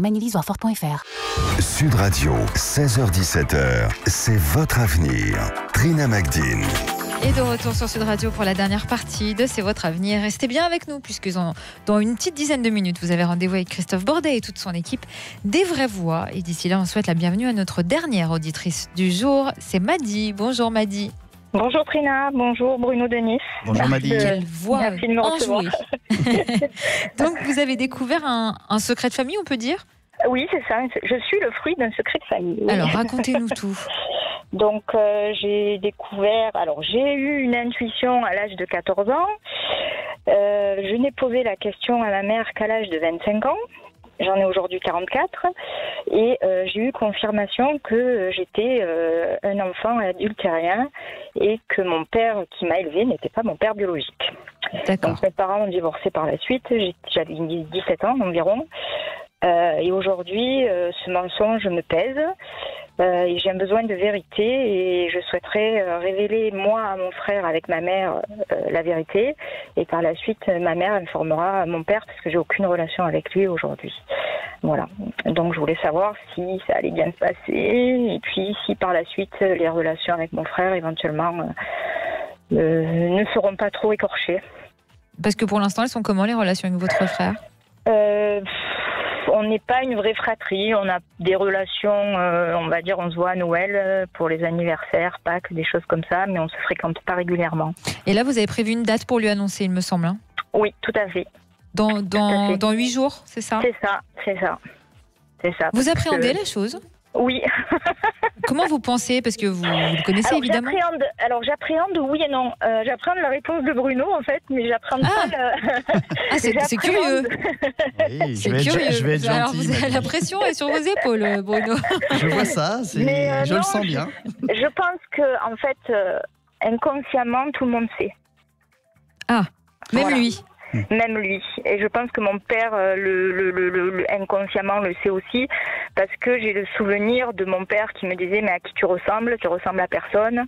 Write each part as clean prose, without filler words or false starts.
Magnéliseoirfort.fr. Sud Radio, 16h-17h, c'est votre avenir. Trina Magdine. Et de retour sur Sud Radio pour la dernière partie de C'est votre avenir. Restez bien avec nous puisque dans une petite dizaine de minutes, vous avez rendez-vous avec Christophe Bordet et toute son équipe des Vraies Voix. Et d'ici là, on souhaite la bienvenue à notre dernière auditrice du jour, c'est Madi. Bonjour Madi. Bonjour Trina, bonjour Bruno Denis. Bonjour Madi. Quelle voix Merci de me recevoir. enjouée. Donc vous avez découvert un secret de famille, on peut dire ? Oui, c'est ça. Je suis le fruit d'un secret de famille. Oui. Alors racontez-nous tout. Donc j'ai découvert, j'ai eu une intuition à l'âge de 14 ans. Je n'ai posé la question à ma mère qu'à l'âge de 25 ans. J'en ai aujourd'hui 44 et j'ai eu confirmation que j'étais un enfant adultérien et que mon père qui m'a élevée n'était pas mon père biologique. D'accord. Donc mes parents ont divorcé par la suite, j'avais 17 ans environ. Et aujourd'hui, ce mensonge me pèse et j'ai un besoin de vérité et je souhaiterais révéler moi à mon frère avec ma mère la vérité et par la suite ma mère informera mon père parce que j'ai aucune relation avec lui aujourd'hui. Voilà. Donc je voulais savoir si ça allait bien se passer et puis si par la suite les relations avec mon frère éventuellement ne seront pas trop écorchées. Parce que pour l'instant, elles sont comment les relations avec votre frère ? On n'est pas une vraie fratrie, on a des relations, on va dire, on se voit à Noël pour les anniversaires, Pâques, des choses comme ça, mais on se fréquente pas régulièrement. Et là, vous avez prévu une date pour lui annoncer, il me semble. Hein ? Oui, tout à fait. Dans 8 jours, c'est ça ? C'est ça. Vous appréhendez la chose ? Oui. Comment vous pensez ? Parce que vous le connaissez évidemment. J'appréhende oui et non. J'appréhende la réponse de Bruno en fait, mais j'appréhende pas le... c'est curieux. Oui, C'est curieux. Je vais être gentil. Alors vous avez la pression est sur vos épaules, Bruno. Je vois ça, je le sens bien. Je pense que en fait, inconsciemment, tout le monde sait. Ah, même voilà. lui. Même lui. Et je pense que mon père, inconsciemment, le sait aussi, parce que j'ai le souvenir de mon père qui me disait « Mais à qui tu ressembles à personne. »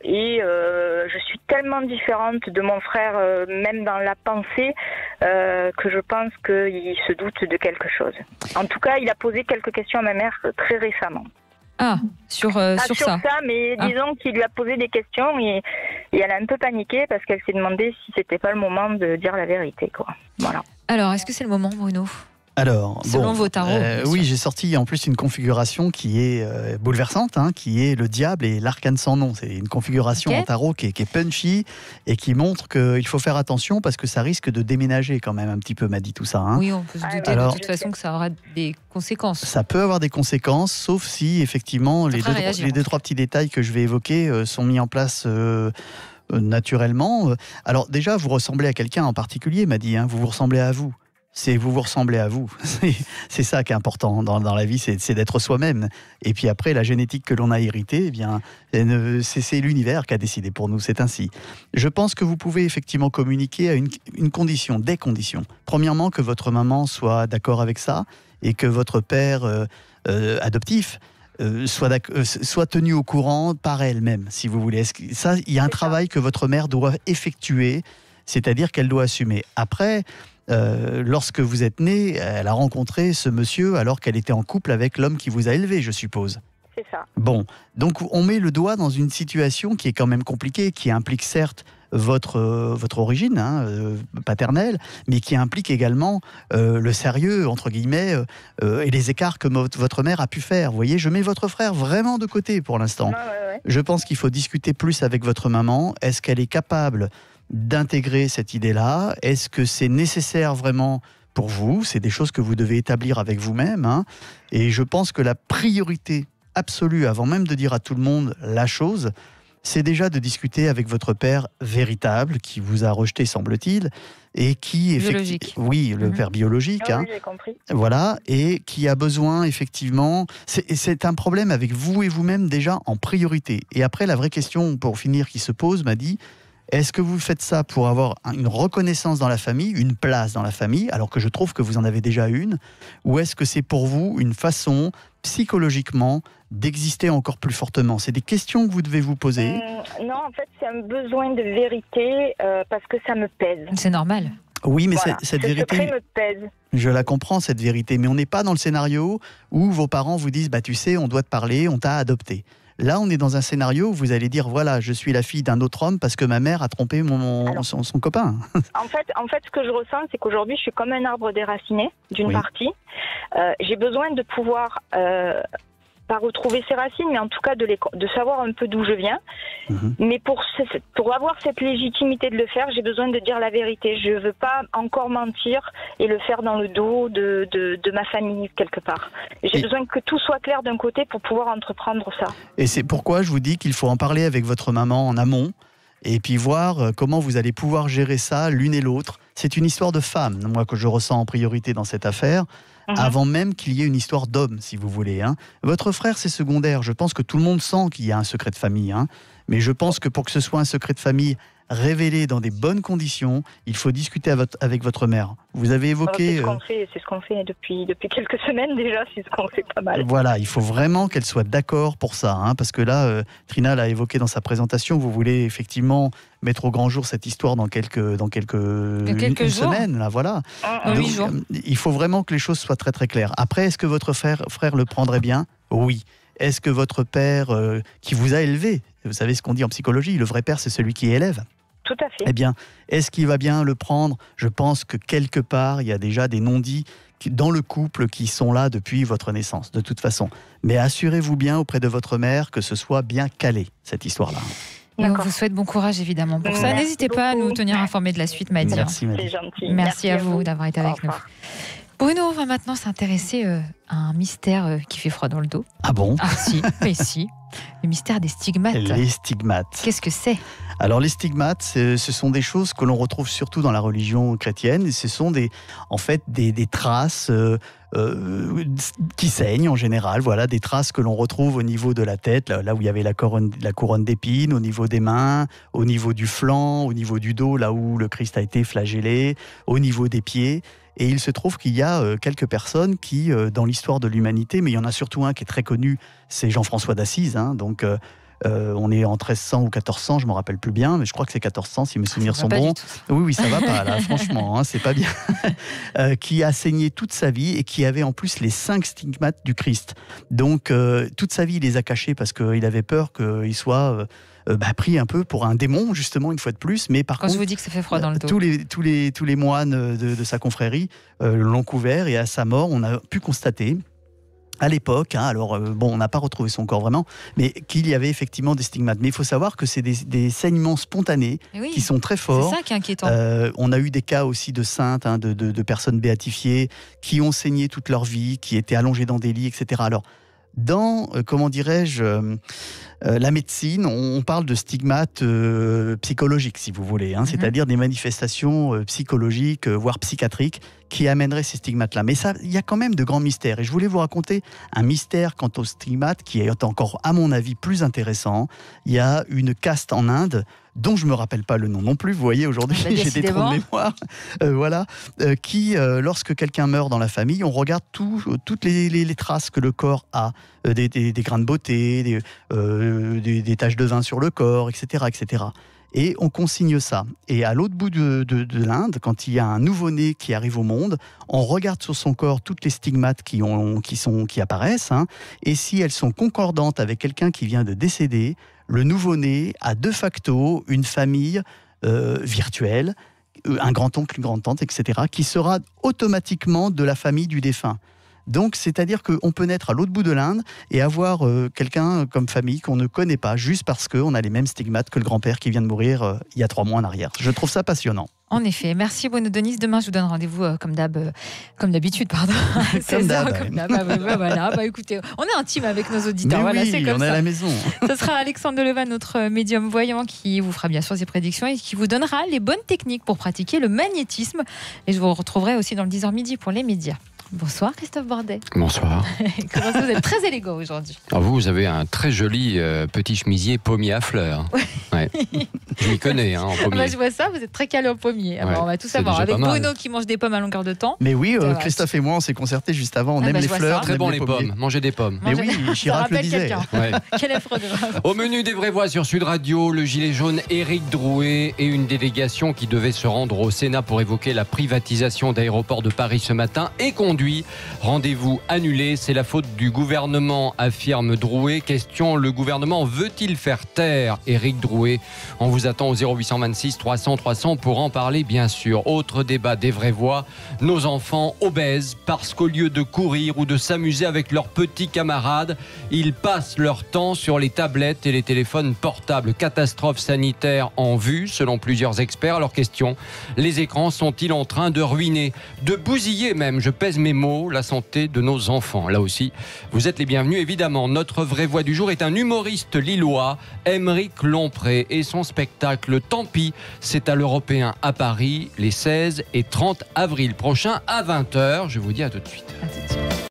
Et je suis tellement différente de mon frère, même dans la pensée, que je pense qu'il se doute de quelque chose. En tout cas, il a posé quelques questions à ma mère très récemment. Ah, sur ça. Mais disons qu'il lui a posé des questions et elle a un peu paniqué parce qu'elle s'est demandé si c'était pas le moment de dire la vérité, quoi. Voilà. Alors, est-ce que c'est le moment, Bruno ? Alors, selon vos tarots. Oui, j'ai sorti en plus une configuration qui est bouleversante, qui est le diable et l'arcane sans nom. C'est une configuration en tarot qui est punchy et qui montre qu'il faut faire attention parce que ça risque de déménager quand même un petit peu, m'a dit tout ça. Oui, on peut se douter de toute façon que ça aura des conséquences. Ça peut avoir des conséquences, sauf si effectivement les deux, trois petits détails que je vais évoquer sont mis en place naturellement. Alors déjà, vous ressemblez à quelqu'un en particulier, m'a dit, vous ressemblez à vous. Vous vous ressemblez à vous. C'est ça qui est important dans la vie, c'est d'être soi-même. Et puis après, la génétique que l'on a héritée, c'est l'univers qui a décidé pour nous, c'est ainsi. Je pense que vous pouvez effectivement communiquer à une condition, des conditions. Premièrement, que votre maman soit d'accord avec ça et que votre père adoptif soit tenu au courant par elle-même, si vous voulez. Ça, il y a un travail que votre mère doit effectuer, c'est-à-dire qu'elle doit assumer. Après... lorsque vous êtes né, elle a rencontré ce monsieur alors qu'elle était en couple avec l'homme qui vous a élevé, je suppose. C'est ça. Bon, donc on met le doigt dans une situation qui est quand même compliquée, qui implique certes votre origine paternelle, mais qui implique également le sérieux, entre guillemets, et les écarts que votre mère a pu faire. Vous voyez, je mets votre frère vraiment de côté pour l'instant. Ouais. Je pense qu'il faut discuter plus avec votre maman. Est-ce qu'elle est capable d'intégrer cette idée-là? Est-ce que c'est nécessaire vraiment pour vous? C'est des choses que vous devez établir avec vous-même. Et je pense que la priorité absolue, avant même de dire à tout le monde la chose, c'est déjà de discuter avec votre père véritable, qui vous a rejeté, semble-t-il, et qui... Biologique. Oui, le père biologique. Oui, j'ai compris. Voilà, et qui a besoin, effectivement... C'est un problème avec vous et vous-même déjà en priorité. Et après, la vraie question, pour finir, qui se pose, m'a dit... Est-ce que vous faites ça pour avoir une reconnaissance dans la famille, une place dans la famille, alors que je trouve que vous en avez déjà une, ou est-ce que c'est pour vous une façon, psychologiquement, d'exister encore plus fortement? C'est des questions que vous devez vous poser. Non, en fait, c'est un besoin de vérité parce que ça me pèse. C'est normal. Oui, mais voilà. Cette vérité, me pèse. Je la comprends, cette vérité, mais on n'est pas dans le scénario où vos parents vous disent, tu sais, on doit te parler, on t'a adopté. Là, on est dans un scénario où vous allez dire, voilà, je suis la fille d'un autre homme parce que ma mère a trompé son copain. En fait, ce que je ressens, c'est qu'aujourd'hui, je suis comme un arbre déraciné, d'une partie. J'ai besoin de pouvoir... pas retrouver ses racines, mais en tout cas de savoir un peu d'où je viens. Mais pour avoir cette légitimité de le faire, j'ai besoin de dire la vérité. Je ne veux pas encore mentir et le faire dans le dos de ma famille, quelque part. J'ai besoin que tout soit clair d'un côté pour pouvoir entreprendre ça. Et c'est pourquoi je vous dis qu'il faut en parler avec votre maman en amont et puis voir comment vous allez pouvoir gérer ça l'une et l'autre. C'est une histoire de femme, moi, que je ressens en priorité dans cette affaire. Avant même qu'il y ait une histoire d'homme, si vous voulez. Votre frère, c'est secondaire. Je pense que tout le monde sent qu'il y a un secret de famille. Mais je pense que pour que ce soit un secret de famille révélé dans des bonnes conditions, il faut discuter avec votre mère. Vous avez évoqué... C'est ce qu'on fait depuis quelques semaines déjà, c'est ce qu'on fait pas mal. Voilà, il faut vraiment qu'elle soit d'accord pour ça. Parce que là, Trina l'a évoqué dans sa présentation, vous voulez effectivement mettre au grand jour cette histoire dans quelques semaines. Là, voilà. Donc, 8 jours. Il faut vraiment que les choses soient très très claires. Après, est-ce que votre frère le prendrait bien ? Oui. Est-ce que votre père, qui vous a élevé, vous savez ce qu'on dit en psychologie, le vrai père, c'est celui qui élève. Tout à fait. Eh bien, est-ce qu'il va bien le prendre ? Je pense que quelque part, il y a déjà des non-dits dans le couple qui sont là depuis votre naissance, de toute façon. Mais assurez-vous bien auprès de votre mère que ce soit bien calé, cette histoire-là. Et on vous souhaite bon courage, évidemment, pour ça. N'hésitez pas à nous tenir informés de la suite, Maddy. Merci, Maddy. C'est gentil. Merci à vous d'avoir été avec nous. Bruno, on va maintenant s'intéresser à un mystère qui fait froid dans le dos. Ah bon ? Ah si, mais si. Le mystère des stigmates. Les stigmates. Qu'est-ce que c'est ? Alors les stigmates, ce sont des choses que l'on retrouve surtout dans la religion chrétienne. Et ce sont des traces qui saignent en général. Voilà, des traces que l'on retrouve au niveau de la tête, là où il y avait la couronne d'épines, au niveau des mains, au niveau du flanc, au niveau du dos, là où le Christ a été flagellé, au niveau des pieds. Et il se trouve qu'il y a quelques personnes qui, dans l'histoire de l'humanité, mais il y en a surtout un qui est très connu, c'est Jean-François d'Assise. Donc, on est en 1300 ou 1400, je ne me rappelle plus bien, mais je crois que c'est 1400 si mes souvenirs sont bons. Oui, ça va pas là, franchement, c'est pas bien. Qui a saigné toute sa vie et qui avait en plus les 5 stigmates du Christ. Donc, toute sa vie, il les a cachés parce qu'il avait peur qu'il soit... pris un peu pour un démon, justement, une fois de plus. Mais par contre, je vous dis que ça fait froid dans le dos. Tous les moines de sa confrérie l'ont couvert et à sa mort, on a pu constater, à l'époque, on n'a pas retrouvé son corps vraiment, mais qu'il y avait effectivement des stigmates. Mais il faut savoir que c'est des saignements spontanés qui sont très forts. C'est ça qui est inquiétant. On a eu des cas aussi de saintes, de personnes béatifiées qui ont saigné toute leur vie, qui étaient allongées dans des lits, etc. Alors, dans, la médecine, on parle de stigmates psychologiques, si vous voulez, c'est-à-dire des manifestations psychologiques, voire psychiatriques, qui amèneraient ces stigmates-là. Mais il y a quand même de grands mystères. Et je voulais vous raconter un mystère quant aux stigmates qui est encore, à mon avis, plus intéressant. Il y a une caste en Inde, dont je ne me rappelle pas le nom non plus, vous voyez, aujourd'hui j'ai des trous de mémoire, qui, lorsque quelqu'un meurt dans la famille, on regarde toutes les traces que le corps a, des grains de beauté, des taches de vin sur le corps, etc., etc. Et on consigne ça. Et à l'autre bout de l'Inde, quand il y a un nouveau-né qui arrive au monde, on regarde sur son corps toutes les stigmates qui apparaissent, et si elles sont concordantes avec quelqu'un qui vient de décéder, le nouveau-né a de facto une famille virtuelle, un grand-oncle, une grande-tante, etc., qui sera automatiquement de la famille du défunt. Donc, c'est-à-dire qu'on peut naître à l'autre bout de l'Inde et avoir quelqu'un comme famille qu'on ne connaît pas, juste parce qu'on a les mêmes stigmates que le grand-père qui vient de mourir il y a 3 mois en arrière. Je trouve ça passionnant. En effet, merci Bruno Denise. Demain, je vous donne rendez-vous comme d'habitude, pardon. Comme d'hab. Voilà, écoutez, on est intime avec nos auditeurs. Mais voilà, oui, c'est comme on ça. est à la maison. Ce sera Alexandre Delevan, notre médium voyant, qui vous fera bien sûr ses prédictions et qui vous donnera les bonnes techniques pour pratiquer le magnétisme. Et je vous retrouverai aussi dans le 10h midi pour les médias. Bonsoir Christophe Bordet. Bonsoir. Comment ça, vous êtes très élégant aujourd'hui. Alors vous avez un très joli petit chemisier pommier à fleurs. Ouais. Je m'y connais en pommier. Je vois ça, vous êtes très calé en pommier. Alors, on va tout savoir. Avec Bruno qui mange des pommes à longueur de temps. Mais oui, Christophe et moi, on s'est concertés juste avant. On aime les fleurs. Très bon les pommes. Manger des pommes. Mais oui, Chirac le disait. Quel effort grave. Au menu des vraies voix sur Sud Radio, le gilet jaune Éric Drouet et une délégation qui devait se rendre au Sénat pour évoquer la privatisation d'Aéroports de Paris ce matin est conduit. Rendez-vous annulé, c'est la faute du gouvernement, affirme Drouet. Question, le gouvernement veut-il faire taire Éric Drouet? On vous attend au 0826 300 300 pour en parler bien sûr. Autre débat des vraies voix, nos enfants obèses parce qu'au lieu de courir ou de s'amuser avec leurs petits camarades, ils passent leur temps sur les tablettes et les téléphones portables. Catastrophe sanitaire en vue selon plusieurs experts. Alors question, les écrans sont-ils en train de ruiner, de bousiller même, je pèse mes mots, la santé de nos enfants? Là aussi, vous êtes les bienvenus évidemment. Notre vraie voix du jour est un humoriste lillois, Aymeric Lompré, et son spectacle Tant pis, c'est à l'Européen à Paris les 16 et 30 avril prochains à 20h. Je vous dis à tout de suite. À tout de suite.